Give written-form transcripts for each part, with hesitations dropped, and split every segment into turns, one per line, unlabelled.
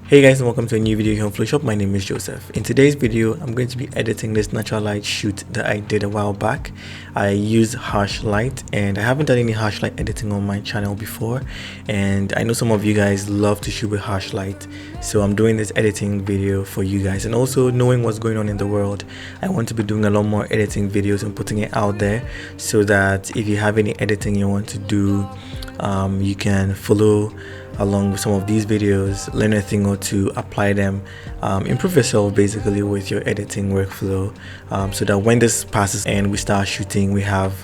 Hey guys, and welcome to a new video here on Phloshop. My name is Joseph. In today's video, I'm going to be editing this natural light shoot that I did a while back. I used harsh light and I haven't done any harsh light editing on my channel before, and I know some of you guys love to shoot with harsh light, so I'm doing this editing video for you guys. And also, knowing what's going on in the world, I want to be doing a lot more editing videos and putting it out there so that if you have any editing you want to do, you can follow along with some of these videos, learn a thing or two, apply them, improve yourself basically with your editing workflow, so that when this passes and we start shooting, we have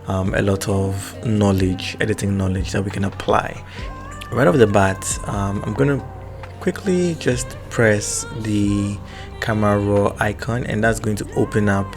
a lot of knowledge, editing knowledge that we can apply. Right off the bat, I'm gonna quickly just press the camera raw icon, and that's going to open up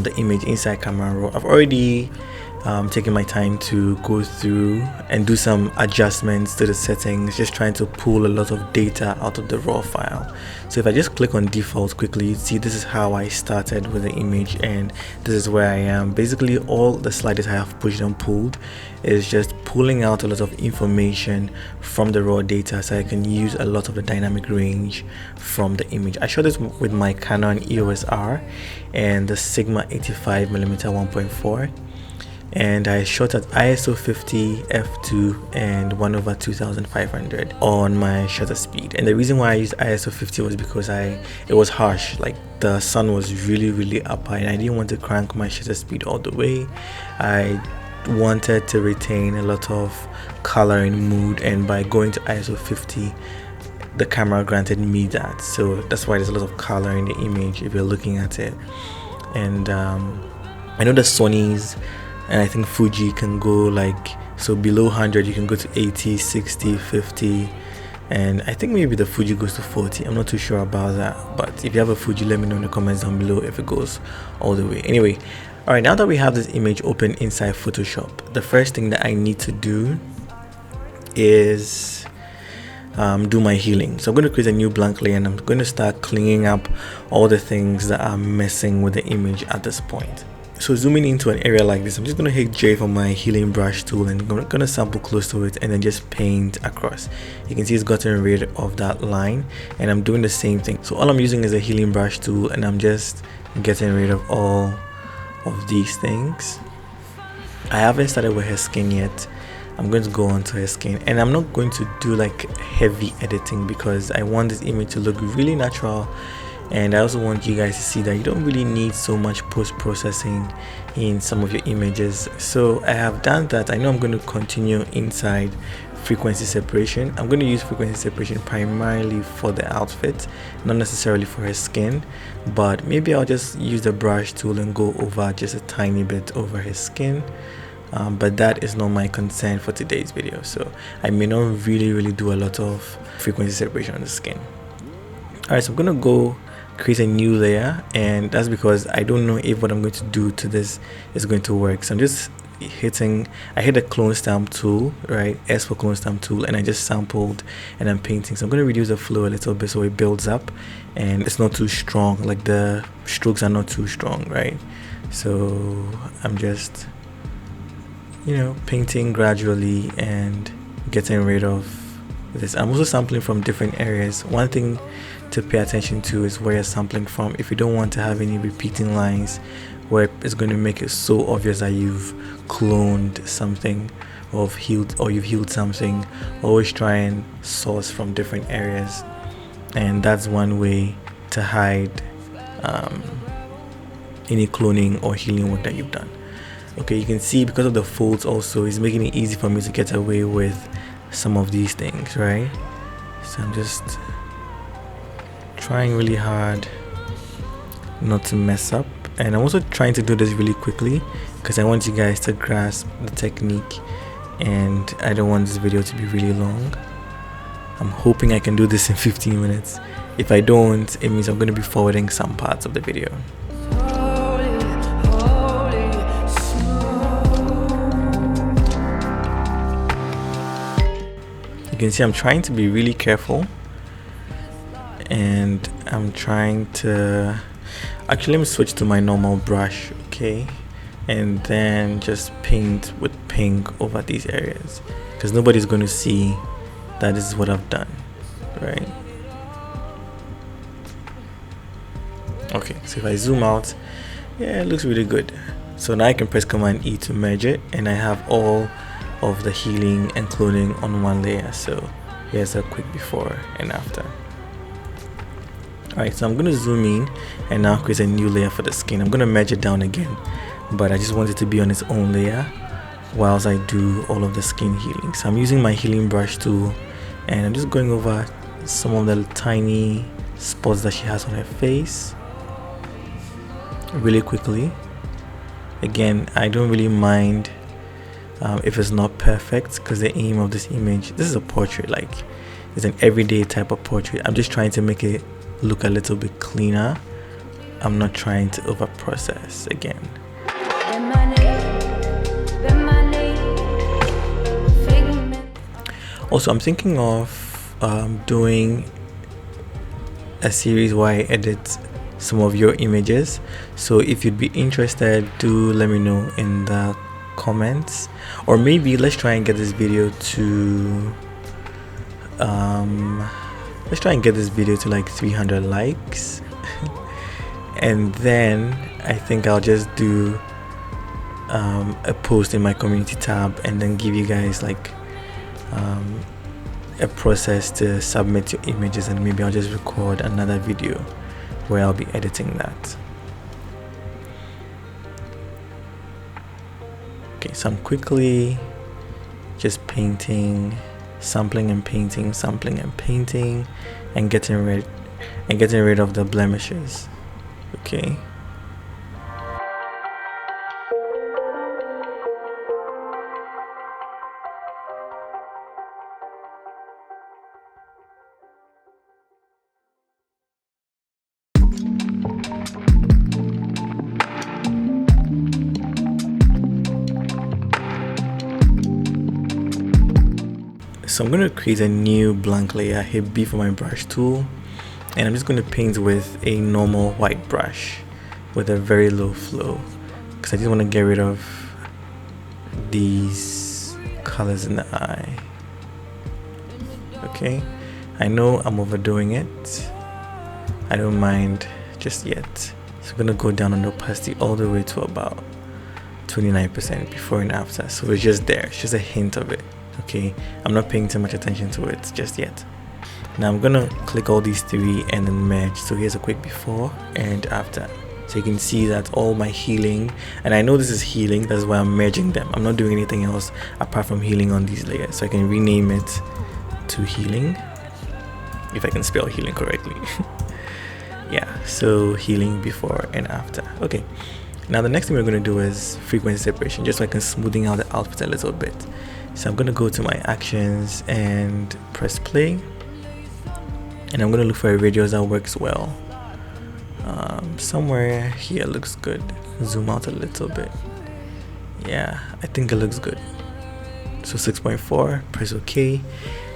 the image inside camera raw. I've already taking my time to go through and do some adjustments to the settings, just trying to pull a lot of data out of the raw file. So if I just click on default quickly, you see this is how I started with the image, and this is where I am. Basically, all the sliders I have pushed and pulled is just pulling out a lot of information from the raw data so I can use a lot of the dynamic range from the image. I shot this with my Canon EOS R and the Sigma 85mm 1.4. and I shot at ISO 50 f2 and 1/2500 on my shutter speed. And the reason why I used ISO 50 was because it was harsh, like the sun was really up high and I didn't want to crank my shutter speed all the way. I wanted to retain a lot of color and mood, and by going to ISO 50 the camera granted me that, so that's why there's a lot of color in the image if you're looking at it. And I know the Sony's and I think Fuji can go so below 100 you can go to 80, 60, 50, and I think maybe the Fuji goes to 40. I'm not too sure about that, but if you have a Fuji, let me know in the comments down below if it goes all the way. Anyway, all right, now that we have this image open inside Photoshop, the first thing that I need to do is do my healing. So I'm going to create a new blank layer and I'm going to start cleaning up all the things that are messing with the image at this point. So zooming into an area like this, I'm just going to hit J for my healing brush tool and I'm going to sample close to it and then just paint across. You can see it's gotten rid of that line, and I'm doing the same thing. So all I'm using is a healing brush tool and I'm just getting rid of all of these things. I haven't started with her skin yet. I'm going to go on to her skin, and I'm not going to do heavy editing because I want this image to look really natural. And I also want you guys to see that you don't really need so much post-processing in some of your images. So I have done that. I know I'm going to continue inside frequency separation. I'm going to use frequency separation primarily for the outfit, not necessarily for her skin, but maybe I'll just use the brush tool and go over just a tiny bit over her skin. But that is not my concern for today's video, so I may not really do a lot of frequency separation on the skin. Alright, so I'm going to go create a new layer, and that's because I don't know if what I'm going to do to this is going to work. So I'm just I hit the clone stamp tool, right, S for clone stamp tool, and I just sampled and I'm painting. So I'm going to reduce the flow a little bit so it builds up and it's not too strong, like the strokes are not too strong, right? So I'm just painting gradually and getting rid of this. I'm also sampling from different areas. One thing to pay attention to is where you're sampling from. If you don't want to have any repeating lines where it's going to make it so obvious that you've cloned something or you've healed something, always try and source from different areas, and that's one way to hide any cloning or healing work that you've done. Okay, you can see because of the folds also, it's making it easy for me to get away with some of these things, right? So I'm just trying really hard not to mess up, and I'm also trying to do this really quickly because I want you guys to grasp the technique and I don't want this video to be really long. I'm hoping I can do this in 15 minutes. If I don't, it means I'm going to be forwarding some parts of the video. You can see I'm trying to be really careful, and I'm trying to actually, let me switch to my normal brush, okay, and then just paint with pink over these areas because nobody's going to see that this is what I've done, right? Okay, so if I zoom out, yeah, it looks really good. So now I can press Command E to merge it, and I have all of the healing and cloning on one layer. So here's a quick before and after. Alright, so I'm going to zoom in and now create a new layer for the skin. I'm going to merge it down again, but I just want it to be on its own layer whilst I do all of the skin healing. So I'm using my healing brush tool, and I'm just going over some of the tiny spots that she has on her face really quickly. Again, I don't really mind if it's not perfect, because the aim of this image, this is a portrait, like it's an everyday type of portrait. I'm just trying to make it look a little bit cleaner. I'm not trying to over process again. Also, I'm thinking of doing a series where I edit some of your images. So if you'd be interested, do let me know in the comments, or maybe let's try and get this video to like 300 likes and then I think I'll just do a post in my community tab and then give you guys like a process to submit your images, and maybe I'll just record another video where I'll be editing that. Okay, so I'm quickly just painting, sampling and painting, and getting rid of the blemishes. Okay. So I'm going to create a new blank layer, hit B for my brush tool, and I'm just going to paint with a normal white brush with a very low flow, because I just want to get rid of these colors in the eye. Okay, I know I'm overdoing it, I don't mind just yet. So I'm going to go down on the opacity all the way to about 29% before and after, so it's just there, it's just a hint of it. Okay, I'm not paying too much attention to it just yet. Now I'm gonna click all these three and then merge. So here's a quick before and after. So you can see that all my healing, and I know this is healing, that's why I'm merging them. I'm not doing anything else apart from healing on these layers. So I can rename it to healing, if I can spell healing correctly. Yeah, so healing before and after. Okay, now the next thing we're going to do is frequency separation, just so I can smoothing out the output a little bit. So I'm going to go to my actions and press play, and I'm going to look for a radius that works well. Somewhere here looks good. Zoom out a little bit. Yeah, I think it looks good. So 6.4, press OK,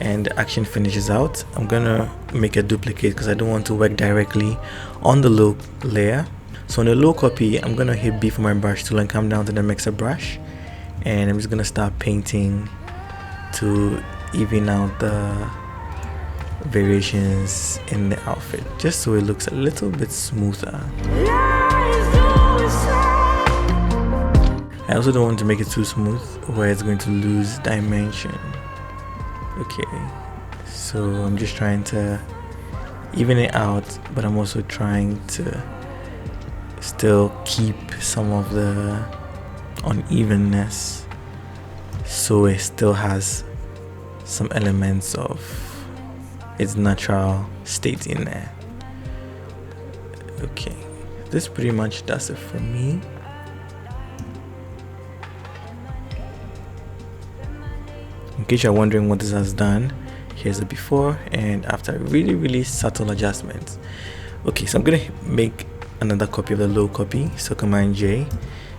and the action finishes out. I'm gonna make a duplicate because I don't want to work directly on the low layer. So on the low copy, I'm gonna hit B for my brush tool and come down to the mixer brush, and I'm just gonna start painting to even out the variations in the outfit, just so it looks a little bit smoother. I also don't want to make it too smooth where it's going to lose dimension. Okay, so I'm just trying to even it out, but I'm also trying to still keep some of the unevenness, so it still has some elements of its natural state in there. Okay, this pretty much does it for me. In case you're wondering what this has done, here's the before and after, really subtle adjustments. Okay, so I'm gonna make another copy of the low copy, so Command J,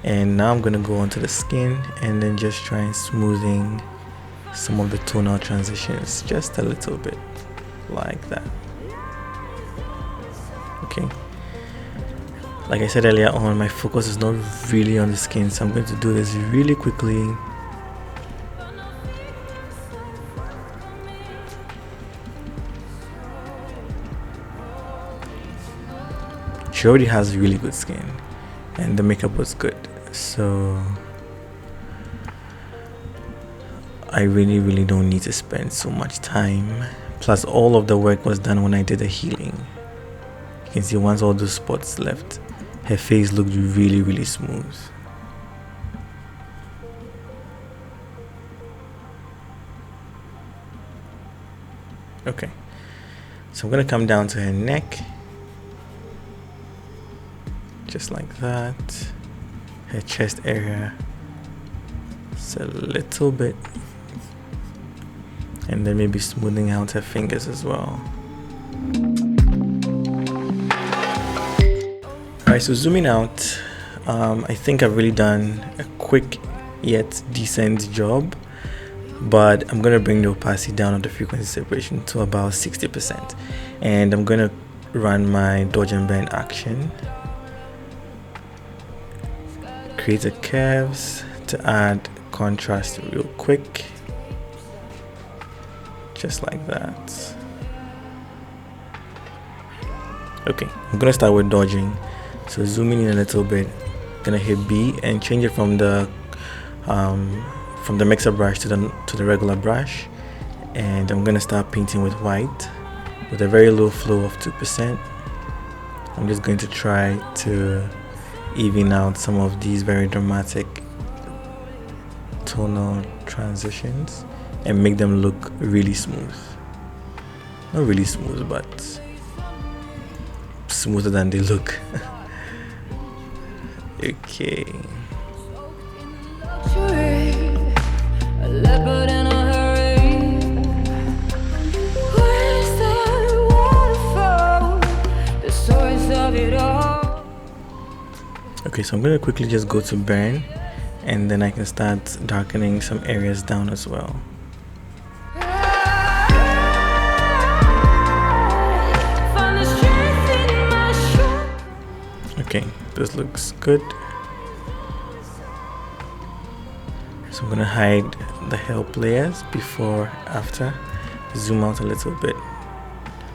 and now I'm gonna go onto the skin and then just try and smoothing some of the tonal transitions just a little bit like that. Okay, like I said earlier on, my focus is not really on the skin, so I'm going to do this really quickly. she already has really good skin and the makeup was good, so I really don't need to spend so much time. Plus all of the work was done when I did the healing. You can see once all those spots left, her face looked really smooth. Okay, so I'm gonna come down to her neck, just like that. Her chest area, just a little bit, and then maybe smoothing out her fingers as well. Alright, so zooming out, I think I've really done a quick yet decent job, but I'm going to bring the opacity down on the frequency separation to about 60%, and I'm going to run my dodge and bend action, create the curves to add contrast real quick, just like that. Okay, I'm going to start with dodging. So zooming in a little bit, gonna hit B and change it from the mixer brush to the regular brush, and I'm gonna start painting with white with a very low flow of 2%. I'm just going to try to even out some of these very dramatic tonal transitions and make them look really smooth. Not really smooth, but smoother than they look. Okay. Okay, so I'm going to quickly just go to burn, and then I can start darkening some areas down as well. Okay, this looks good. So I'm gonna hide the help layers before, after, zoom out a little bit,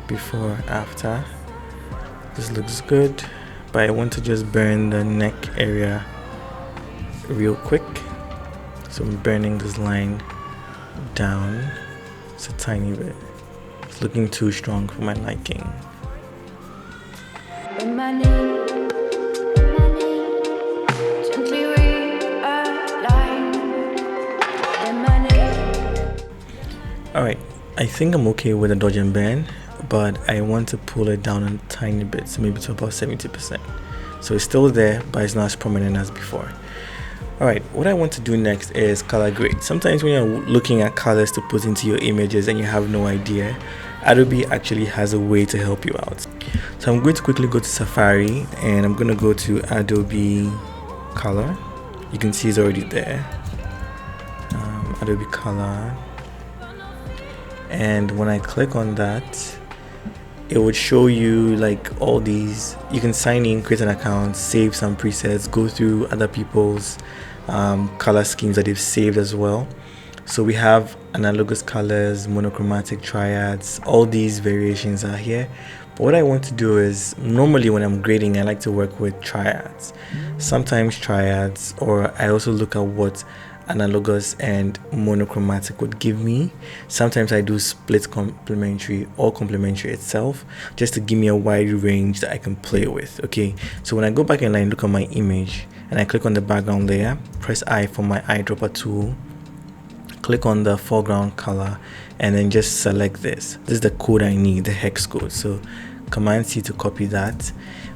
before, after. This looks good, but I want to just burn the neck area real quick. So I'm burning this line down just a tiny bit. It's looking too strong for my liking. Alright, I think I'm okay with the dodge and bend, but I want to pull it down a tiny bit, so maybe to about 70%. So it's still there, but it's not as prominent as before. Alright, what I want to do next is color grade. Sometimes when you're looking at colors to put into your images and you have no idea, Adobe actually has a way to help you out. So I'm going to quickly go to Safari, and I'm going to go to Adobe Color. You can see it's already there. Adobe Color. And when I click on that, it would show you like all these. You can sign in, create an account, save some presets, go through other people's color schemes that they've saved as well. So we have analogous colors, monochromatic, triads, all these variations are here. But what I want to do is, normally when I'm grading, I like to work with triads, sometimes triads, or I also look at what analogous and monochromatic would give me. Sometimes I do split complementary or complementary itself, just to give me a wide range that I can play with. Okay, so when I go back and I look at my image and I click on the background layer, press I for my eyedropper tool, click on the foreground color, and then just select this. This is the code I need, the hex code. So Command C to copy that.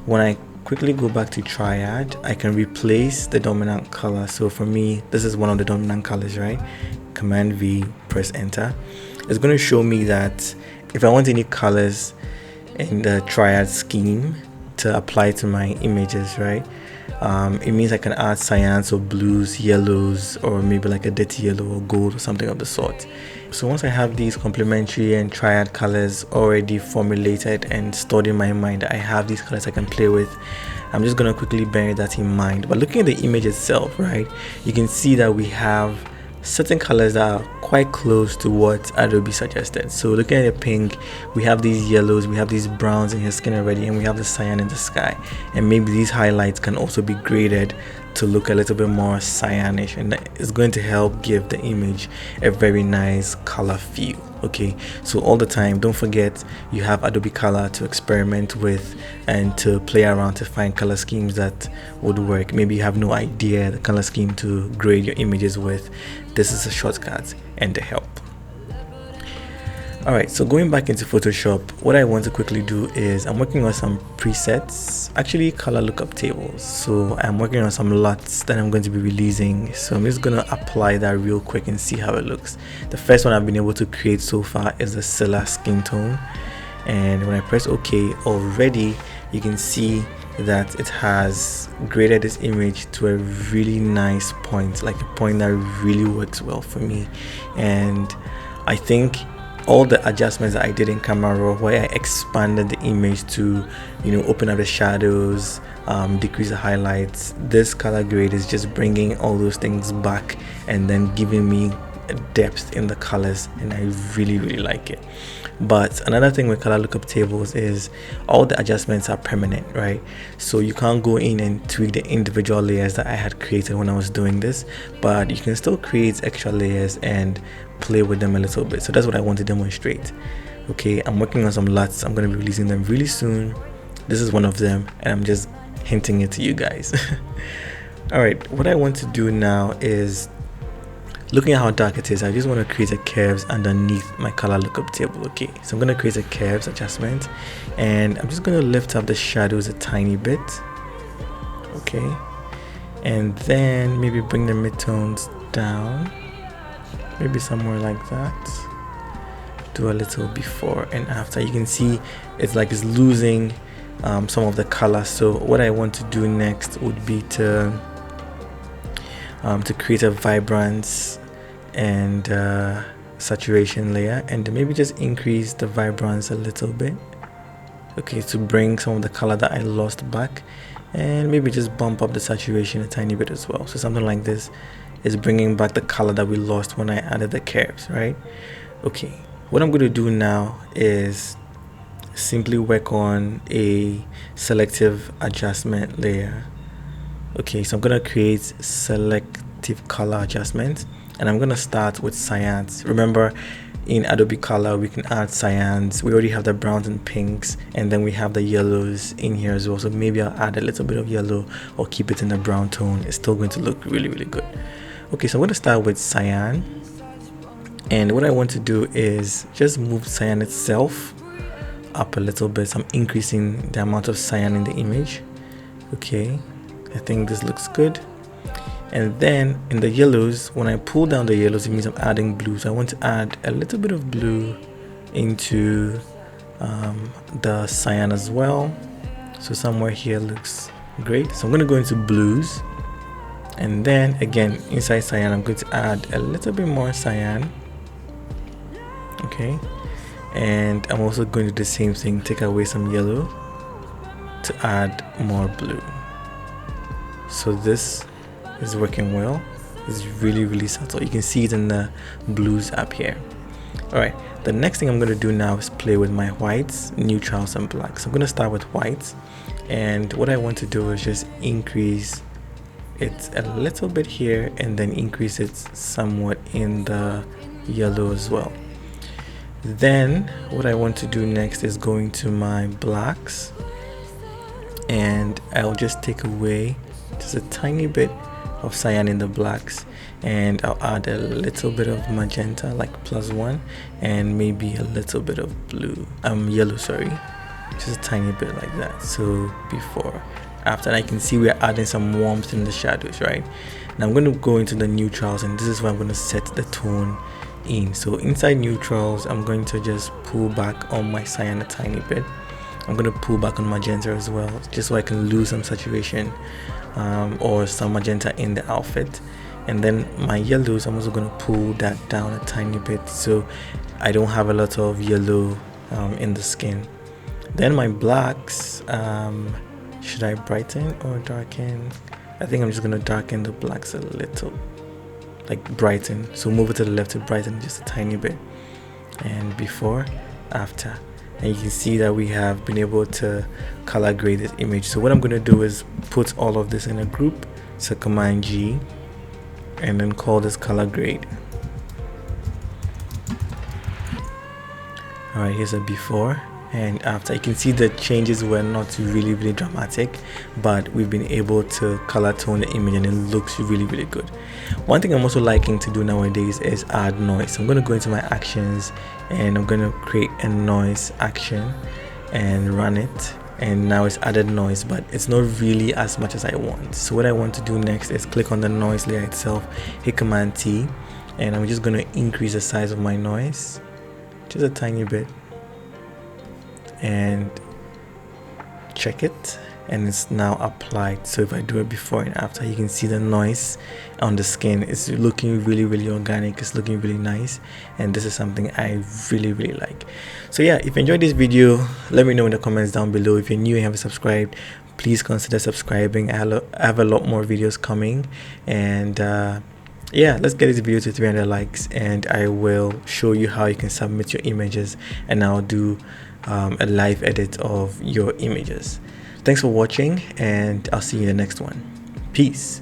When I quickly go back to triad, I can replace the dominant color. So for me, this is one of the dominant colors, right? Command V, press enter. It's going to show me that if I want any colors in the triad scheme to apply to my images, right? It means I can add cyans or blues, yellows, or maybe like a dirty yellow or gold or something of the sort. So once I have these complementary and triad colors already formulated and stored in my mind, I have these colors I can play with. I'm just going to quickly bear that in mind. But looking at the image itself, right, you can see that we have certain colors that are quite close to what Adobe suggested. So looking at the pink, we have these yellows, we have these browns in his skin already, and we have the cyan in the sky. And maybe these highlights can also be graded to look a little bit more cyanish, and it's going to help give the image a very nice color feel. Okay, so all the time, don't forget you have Adobe Color to experiment with and to play around to find color schemes that would work. Maybe you have no idea the color scheme to grade your images with. This is a shortcut and a help. Alright, so going back into Photoshop, what I want to quickly do is I'm working on some presets, actually color lookup tables. So I'm working on some LUTs that I'm going to be releasing. So I'm just going to apply that real quick and see how it looks. The first one I've been able to create so far is the Scylla skin tone. And when I press OK, already you can see that it has graded this image to a really nice point, like a point that really works well for me. And I think all the adjustments that I did in Camera Raw, where I expanded the image to, open up the shadows, decrease the highlights, this color grade is just bringing all those things back and then giving me a depth in the colors, and I really like it. But another thing with color lookup tables is all the adjustments are permanent, right? So you can't go in and tweak the individual layers that I had created when I was doing this, but you can still create extra layers and play with them a little bit. So that's what I want to demonstrate. Okay, I'm working on some LUTs. I'm going to be releasing them really soon. This is one of them, and I'm just hinting it to you guys. All right, what I want to do now is, looking at how dark it is, I just want to create a curves underneath my color lookup table. Okay, so I'm going to create a curves adjustment, and I'm just going to lift up the shadows a tiny bit. Okay, and then maybe bring the midtones down, maybe somewhere like that. Do a little before and after. You can see it's like it's losing some of the color. So what I want to do next would be to create a vibrance and saturation layer, and maybe just increase the vibrance a little bit, okay, to bring some of the color that I lost back, and maybe just bump up the saturation a tiny bit as well. So something like this is bringing back the color that we lost when I added the curves, right? Okay, what I'm going to do now is simply work on a selective adjustment layer. Okay, so I'm going to create selective color adjustment, and I'm going to start with cyans. Remember, in Adobe Color we can add cyans. We already have the browns and pinks, and then we have the yellows in here as well. So maybe I'll add a little bit of yellow or keep it in the brown tone. It's still going to look really good. Okay, so I'm going to start with cyan, and what I want to do is just move cyan itself up a little bit. So I'm increasing the amount of cyan in the image. Okay, I think this looks good. And then in the yellows, when I pull down the yellows, it means I'm adding blue. So I want to add a little bit of blue into the cyan as well. So somewhere here looks great. So I'm going to go into blues, and then again inside cyan I'm going to add a little bit more cyan. Okay, and I'm also going to do the same thing, take away some yellow to add more blue. So this is working well. It's really subtle. You can see it in the blues up here. All right, the next thing I'm going to do now is play with my whites, neutrals, and blacks. So I'm going to start with whites, and what I want to do is just increase it a little bit here, and then increase it somewhat in the yellow as well. Then what I want to do next is going to my blacks, and I'll just take away just a tiny bit of cyan in the blacks, and I'll add a little bit of magenta, like +1, and maybe a little bit of blue, yellow, sorry, just a tiny bit like that. So before, after, and I can see we're adding some warmth in the shadows, right? Now I'm going to go into the neutrals, and this is where I'm going to set the tone in. So inside neutrals, I'm going to just pull back on my cyan a tiny bit. I'm going to pull back on magenta as well, just so I can lose some saturation or some magenta in the outfit. And then my yellows, I'm also going to pull that down a tiny bit so I don't have a lot of yellow in the skin. Then my blacks, should I brighten or darken? I think I'm just going to darken the blacks a little. like brighten. So move it to the left to brighten just a tiny bit, and before, after. And you can see that we have been able to color grade this image. So what I'm going to do is put all of this in a group. So Command G, and then call this color grade. All right, here's a before and after. You can see the changes were not really dramatic, but we've been able to color tone the image and it looks really good. One thing I'm also liking to do nowadays is add noise. So I'm going to go into my actions and I'm going to create a noise action and run it, and now it's added noise, but it's not really as much as I want. So what I want to do next is click on the noise layer itself, hit Command T, and I'm just going to increase the size of my noise just a tiny bit and check it, and it's now applied. So if I do it before and after, you can see the noise on the skin is looking really organic. It's looking really nice, and this is something I really like. So yeah, if you enjoyed this video, let me know in the comments down below. If you're new and haven't subscribed, please consider subscribing. I have a lot more videos coming, and yeah, let's get this video to 300 likes and I will show you how you can submit your images, and I'll do a live edit of your images. Thanks for watching, and I'll see you in the next one. Peace.